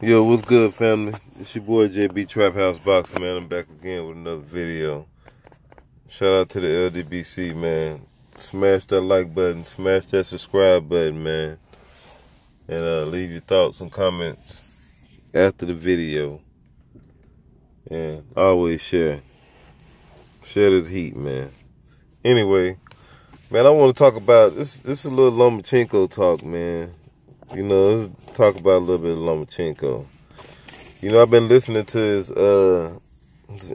Yo, what's good, family? It's your boy JB Trap House Boxer, man. I'm back again with another video. Shout out to the LDBC, man. Smash that like button, smash that subscribe button, man. And leave your thoughts and comments after the video. And always share. Share this heat, man. Anyway, man, I want to talk about this. This is a little Lomachenko talk, man. You know, let's talk about a little bit of Lomachenko. You know, I've been listening to his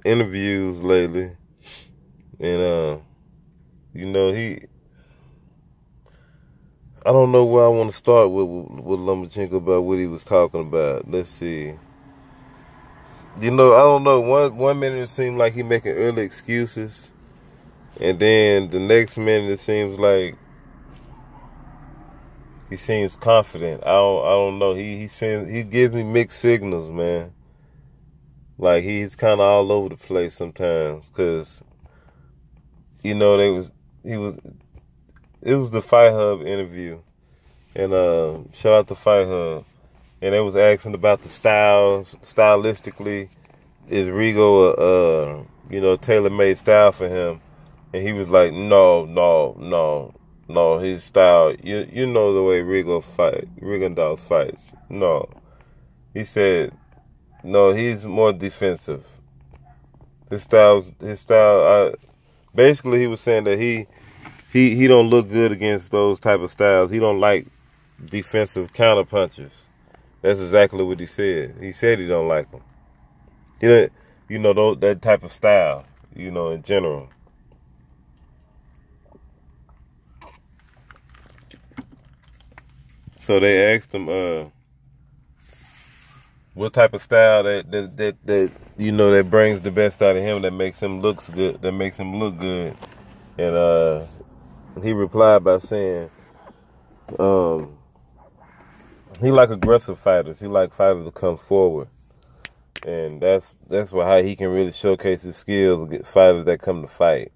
interviews lately, and you know, I don't know where I want to start with Lomachenko about what he was talking about. Let's see. You know, I don't know. One minute it seemed like he making early excuses, and then the next minute it seems like he seems confident. I don't know. He gives me mixed signals, man. Like he's kind of all over the place sometimes, cause you know it was the Fight Hub interview, and shout out to Fight Hub, and they was asking about the stylistically, is Rigo you know, tailor-made style for him, and he was like, no, his style, you know the way Rigondeaux fights. No. He said, no, he's more defensive. His style, basically he was saying that he don't look good against those type of styles. He don't like defensive counter punches. That's exactly what he said. He said he don't like them. You know, that type of style, you know, in general. So they asked him, what type of style that you know that brings the best out of him, that makes him look good, and he replied by saying, he like aggressive fighters. He like fighters to come forward, and that's how he can really showcase his skills and get fighters that come to fight.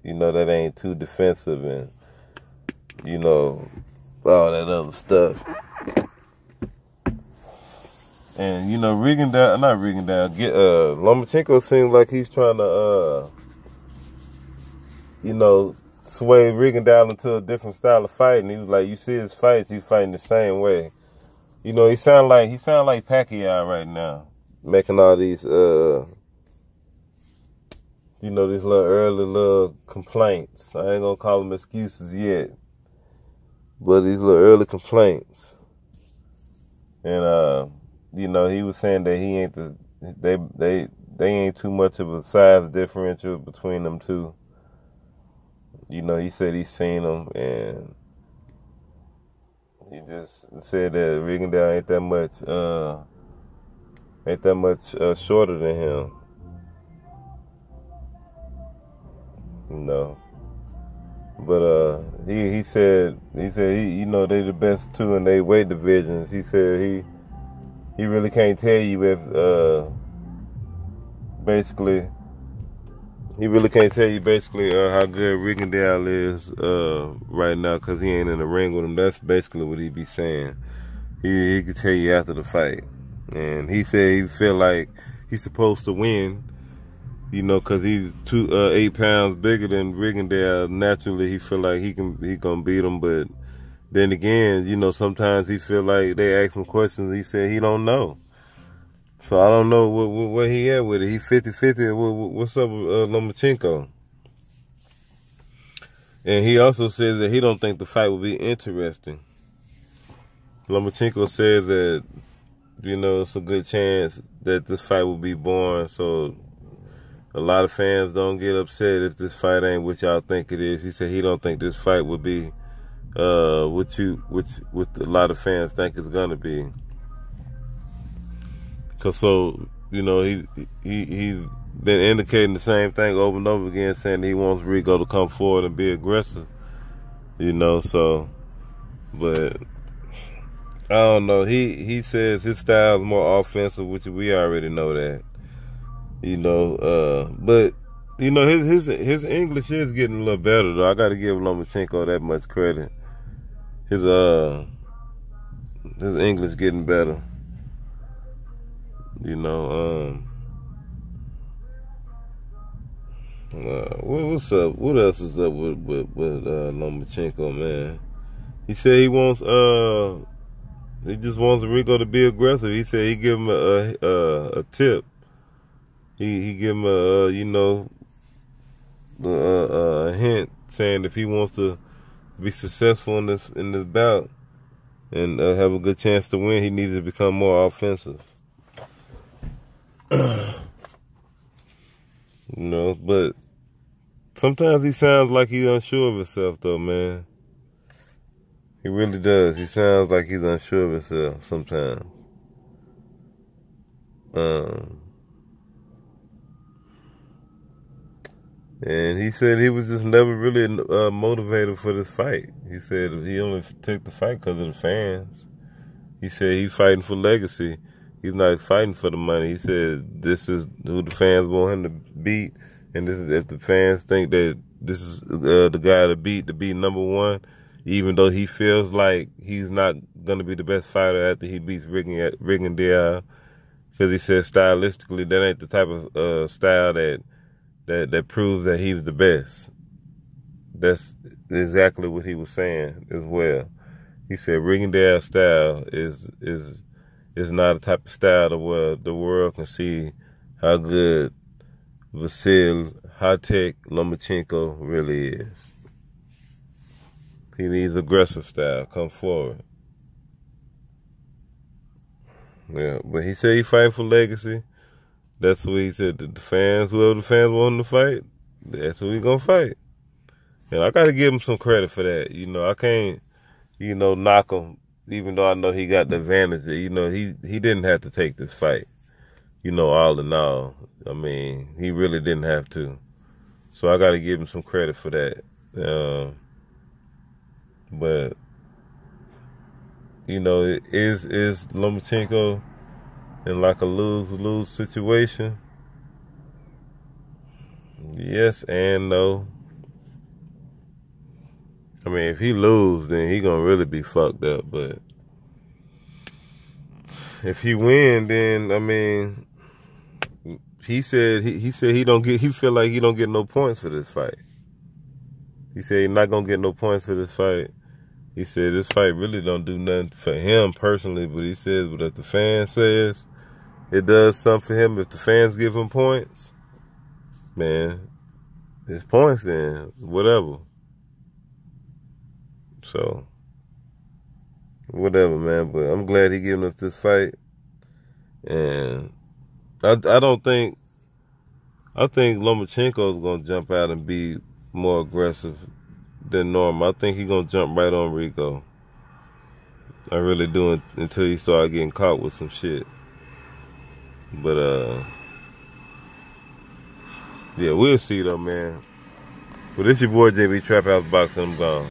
You know, that ain't too defensive and you know, all that other stuff. And you know, Lomachenko seems like he's trying to you know, sway Rigondeaux into a different style of fighting. He was like, you see his fights, he's fighting the same way. You know, he sound like Pacquiao right now, making all these you know, these little complaints. I ain't gonna call them excuses yet, but these little early complaints. And you know, he was saying that he ain't they ain't too much of a size differential between them two. You know, he said he's seen them, and he just said that Rigondeaux ain't that much shorter than him. You know. But he said you know, they the best two in their weight divisions. He said he really can't tell you if basically how good Rigondeaux is right now, because he ain't in the ring with him. That's basically what he be saying. He could tell you after the fight, and he said he feel like he's supposed to win. You know, cause he's 8 pounds bigger than Rigondeaux. Naturally, he feel like he gonna beat him. But then again, you know, sometimes he feel like they ask him questions. He said he don't know. So I don't know where he at with it. He 50-50. What's up with Lomachenko? And he also says that he don't think the fight will be interesting. Lomachenko said that, you know, it's a good chance that this fight will be boring. So a lot of fans don't get upset if this fight ain't what y'all think it is. He said he don't think this fight would be what a lot of fans think it's gonna be. Cause so, you know, he's been indicating the same thing over and over again, saying he wants Rigo to come forward and be aggressive. You know, so, but I don't know. He says his style is more offensive, which we already know that. You know, but you know, his English is getting a little better though. I got to give Lomachenko that much credit. His English getting better. You know, what's up? What else is up with Lomachenko, man? He said he wants he just wants Rigo to be aggressive. He said he give him a tip. He give him a you know, a hint saying if he wants to be successful in this bout and have a good chance to win, he needs to become more offensive. You know, but sometimes he sounds like he's unsure of himself, though, man. He really does. He sounds like he's unsure of himself sometimes. And he said he was just never really motivated for this fight. He said he only took the fight because of the fans. He said he's fighting for legacy. He's not fighting for the money. He said this is who the fans want him to beat, and this is if the fans think that this is the guy to beat #1, even though he feels like he's not gonna be the best fighter after he beats Rigondeaux, because he said stylistically that ain't the type of style that proves that he's the best. That's exactly what he was saying as well. He said Rigondeaux' style is not a type of style the world can see how good Vasyl high-tech Lomachenko really is. He needs aggressive style. Come forward. Yeah, but he said he fighting for legacy. That's what he said. The fans, whoever the fans want him to fight, that's who he gonna fight. And I gotta give him some credit for that. You know, I can't, you know, knock him, even though I know he got the advantage. You know, he didn't have to take this fight. You know, all in all, I mean, he really didn't have to. So I gotta give him some credit for that. But you know, is Lomachenko in like a lose-lose situation? Yes and no. I mean, if he lose, then he gonna really be fucked up. But if he win, then I mean, he said he feel like he don't get no points for this fight. He said he's not gonna get no points for this fight. He said this fight really don't do nothing for him personally, but he says, but if the fan says it does something for him, if the fans give him points, man, it's points then, whatever. So, whatever, man. But I'm glad he giving us this fight. And I think Lomachenko is going to jump out and be more aggressive than normal. I think he's going to jump right on Rigo. I really do, until he start getting caught with some shit. But, yeah, we'll see though, man. But it's your boy JB Trap House Boxing. I'm gone.